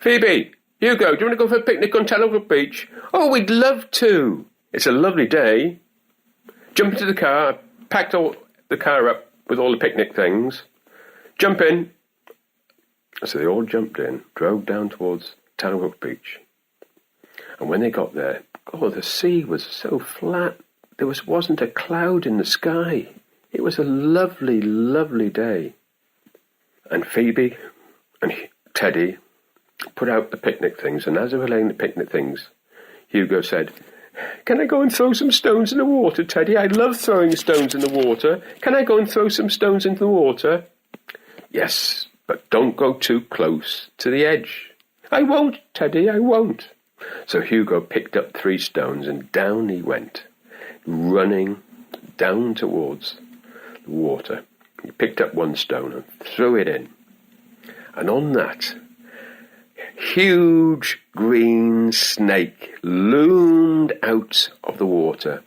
Phoebe, Hugo, do you want to go for a picnic on Telegraph Beach? Oh, we'd love to. It's a lovely day. Jump into the car, packed all the car up with all the picnic things. Jump in. So they all jumped in, drove down towards Telegraph Beach. And when they got there, the sea was so flat, there wasn't a cloud in the sky. It was a lovely, lovely day. And Phoebe and Teddy put out the picnic things, and as they were laying the picnic things, Hugo said, "Can I go and throw some stones in the water, Teddy? I love throwing stones in the water. Can I go and throw some stones into the water?" "Yes, but don't go too close to the edge." "I won't, Teddy, I won't." So Hugo picked up 3 stones and down he went, running down towards the water. He picked up 1 stone and threw it in. And on that, huge green snake loomed out of the water,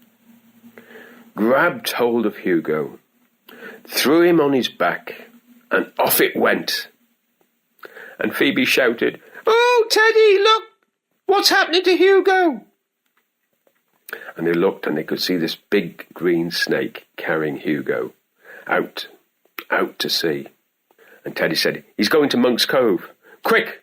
grabbed hold of Hugo, threw him on his back, and off it went. And Phoebe shouted, "Oh, Teddy, look! What's happening to Hugo?" And they looked and they could see this big green snake carrying Hugo out to sea. And Teddy said, "He's going to Monk's Cove. Quick,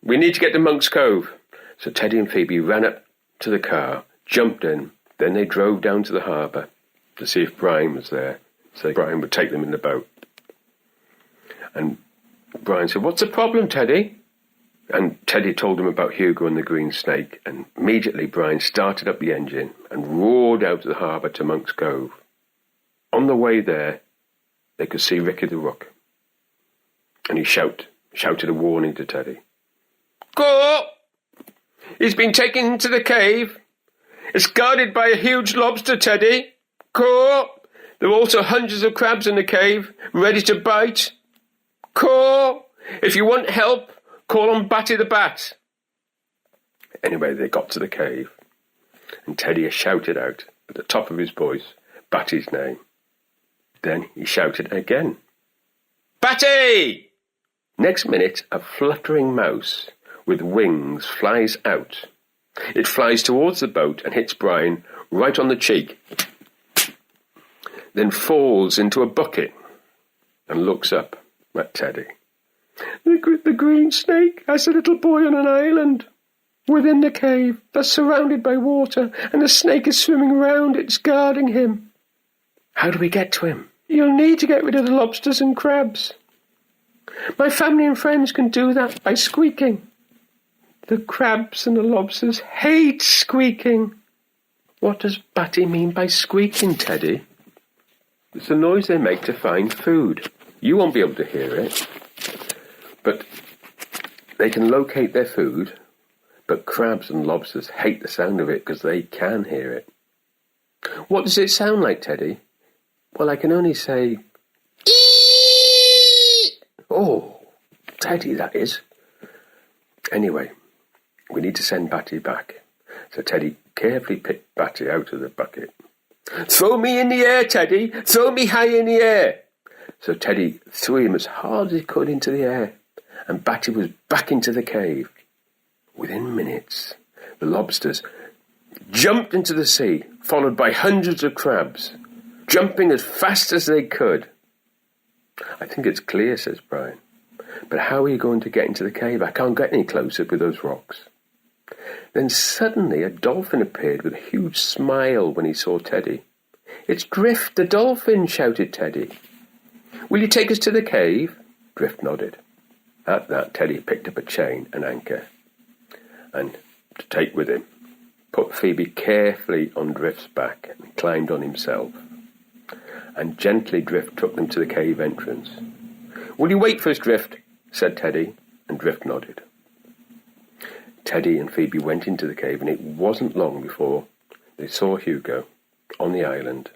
we need to get to Monk's Cove." So Teddy and Phoebe ran up to the car, jumped in, then they drove down to the harbour to see if Brian was there, so Brian would take them in the boat. And Brian said, "What's the problem, Teddy?" And Teddy told him about Hugo and the green snake, and immediately Brian started up the engine and roared out of the harbour to Monk's Cove. On the way there, they could see Ricky the Rook, and he shouted a warning to Teddy. "Go! He's been taken into the cave. It's guarded by a huge lobster, Teddy. Go! There are also hundreds of crabs in the cave, ready to bite. Go! If you want help, call on Batty the Bat." Anyway, they got to the cave, and Teddy shouted out at the top of his voice Batty's name. Then he shouted again, "Batty!" Next minute, a fluttering mouse with wings flies out. It flies towards the boat and hits Brian right on the cheek, then falls into a bucket and looks up at Teddy. The green snake has a little boy on an island within the cave that's surrounded by water, and the snake is swimming around. It's guarding him. How do we get to him? You'll need to get rid of the lobsters and crabs. My family and friends can do that by squeaking. The crabs and the lobsters hate squeaking. What does Batty mean by squeaking, Teddy? It's the noise they make to find food. You won't be able to hear it, but they can locate their food. But crabs and lobsters hate the sound of it because they can hear it. What does it sound like, Teddy? Well, I can only say, "Eee!" Oh, Teddy, that is. Anyway, we need to send Batty back. So Teddy carefully picked Batty out of the bucket. "Throw me in the air, Teddy! Throw me high in the air!" So Teddy threw him as hard as he could into the air, and Batty was back into the cave. Within minutes, the lobsters jumped into the sea, followed by hundreds of crabs, jumping as fast as they could. "I think it's clear," says Brian. "But how are you going to get into the cave? I can't get any closer with those rocks." Then suddenly a dolphin appeared with a huge smile when he saw Teddy. "It's Drift the dolphin," shouted Teddy. "Will you take us to the cave?" Drift nodded. At that, Teddy picked up a chain and anchor, and to take with him, put Phoebe carefully on Drift's back and climbed on himself. And gently Drift took them to the cave entrance. "Will you wait for us, Drift?" said Teddy, and Drift nodded. Teddy and Phoebe went into the cave, and it wasn't long before they saw Hugo on the island,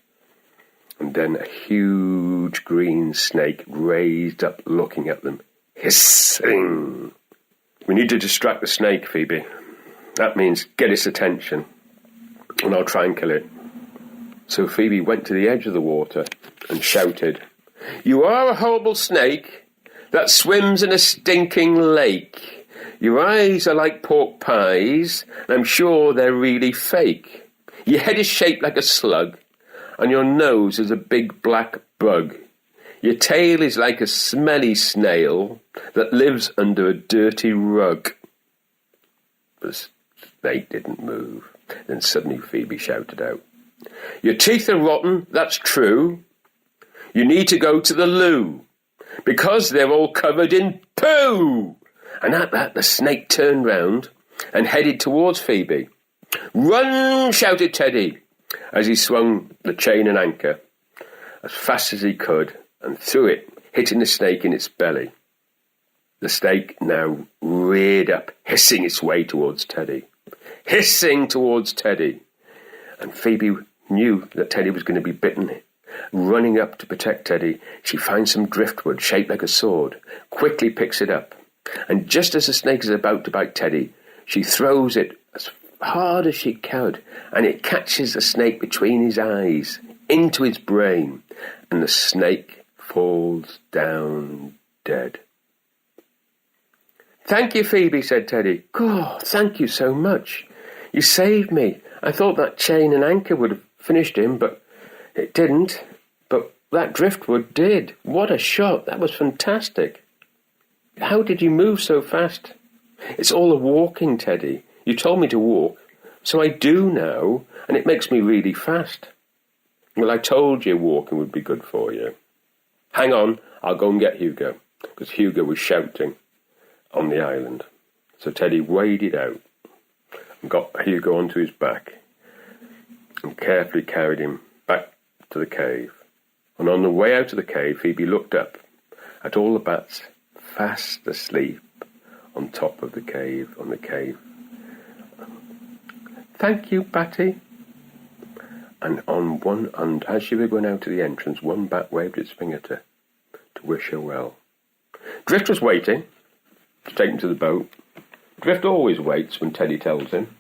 and then a huge green snake raised up looking at them, hissing. "We need to distract the snake, Phoebe. That means get its attention, and I'll try and kill it." So Phoebe went to the edge of the water and shouted, "You are a horrible snake that swims in a stinking lake. Your eyes are like pork pies, and I'm sure they're really fake. Your head is shaped like a slug, and your nose is a big black bug. Your tail is like a smelly snail that lives under a dirty rug. The snake didn't move. Then suddenly Phoebe shouted out, "Your teeth are rotten, that's true. You need to go to the loo, because they're all covered in poo." And at that, the snake turned round and headed towards Phoebe. "Run!" shouted Teddy, as he swung the chain and anchor as fast as he could and threw it, hitting the snake in its belly. The snake now reared up, hissing its way towards Teddy. Hissing towards Teddy. And Phoebe knew that Teddy was going to be bitten. Running up to protect Teddy, she finds some driftwood shaped like a sword, quickly picks it up, and just as the snake is about to bite Teddy, she throws it as hard as she could, and it catches the snake between his eyes, into his brain, and the snake falls down dead. "Thank you, Phoebe," said Teddy. "God, thank you so much. You saved me. I thought that chain and anchor would have finished him, but it didn't. But that driftwood did. What a shot. That was fantastic. How did you move so fast?" "It's all the walking, Teddy. You told me to walk, so I do now, and it makes me really fast." "Well, I told you walking would be good for you. Hang on, I'll go and get Hugo," because Hugo was shouting on the island. So Teddy waded out and got Hugo onto his back and carefully carried him back to the cave. And on the way out of the cave, Phoebe looked up at all the bats fast asleep on top of the cave, on the cave. "Thank you, Batty." And as she was going out to the entrance, one bat waved its finger to wish her well. Drift was waiting to take him to the boat. Drift always waits when Teddy tells him.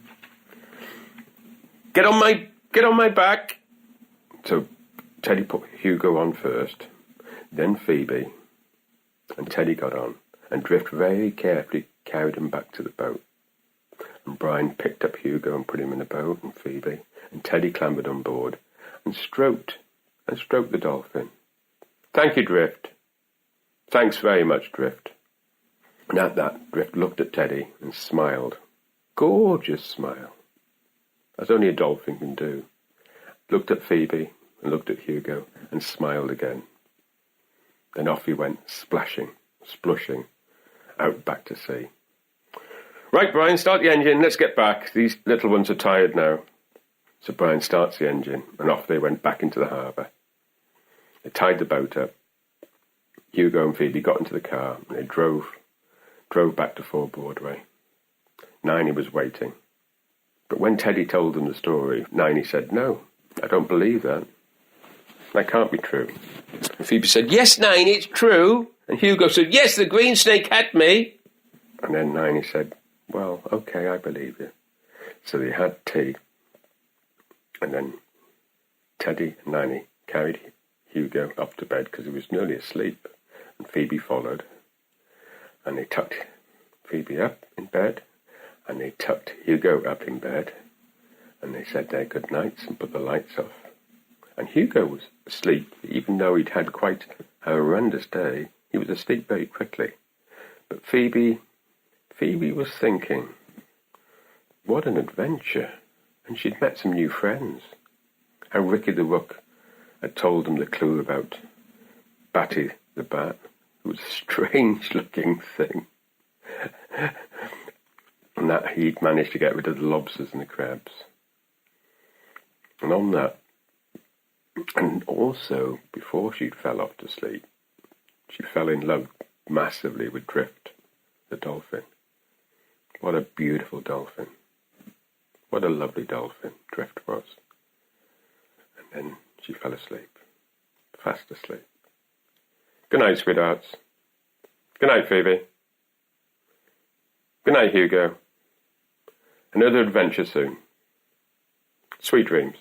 Get on my back." So Teddy put Hugo on first, then Phoebe, and Teddy got on, and Drift very carefully carried him back to the boat. And Brian picked up Hugo and put him in the boat, and Phoebe, and Teddy clambered on board and stroked the dolphin. "Thank you, Drift." "Thanks very much, Drift." And at that, Drift looked at Teddy and smiled. Gorgeous smile, as only a dolphin can do. Looked at Phoebe and looked at Hugo and smiled again. Then off he went, splashing, splushing, out back to sea. "Right, Brian, start the engine. Let's get back. These little ones are tired now." So Brian starts the engine, and off they went back into the harbour. They tied the boat up. Hugo and Phoebe got into the car, and they drove back to Fort Broadway. Niney was waiting. But when Teddy told them the story, Niney said, "No, I don't believe that. That can't be true." And Phoebe said, "Yes, Niney, it's true." And Hugo said, "Yes, the green snake had me." And then Niney said, "Well, okay, I believe you." So they had tea. And then Teddy and Niney carried Hugo up to bed because he was nearly asleep. And Phoebe followed. And they tucked Phoebe up in bed. And they tucked Hugo up in bed. And they said their good nights and put the lights off. And Hugo was asleep, even though he'd had quite a horrendous day. He was asleep very quickly. But Phoebe was thinking, what an adventure. And she'd met some new friends. How Ricky the Rook had told them the clue about Batty the Bat, who was a strange-looking thing. And that he'd managed to get rid of the lobsters and the crabs. And on that, and also, before she fell off to sleep, she fell in love massively with Drift, the dolphin. What a beautiful dolphin. What a lovely dolphin Drift was. And then she fell asleep, fast asleep. Good night, sweethearts. Good night, Phoebe. Good night, Hugo. Another adventure soon. Sweet dreams.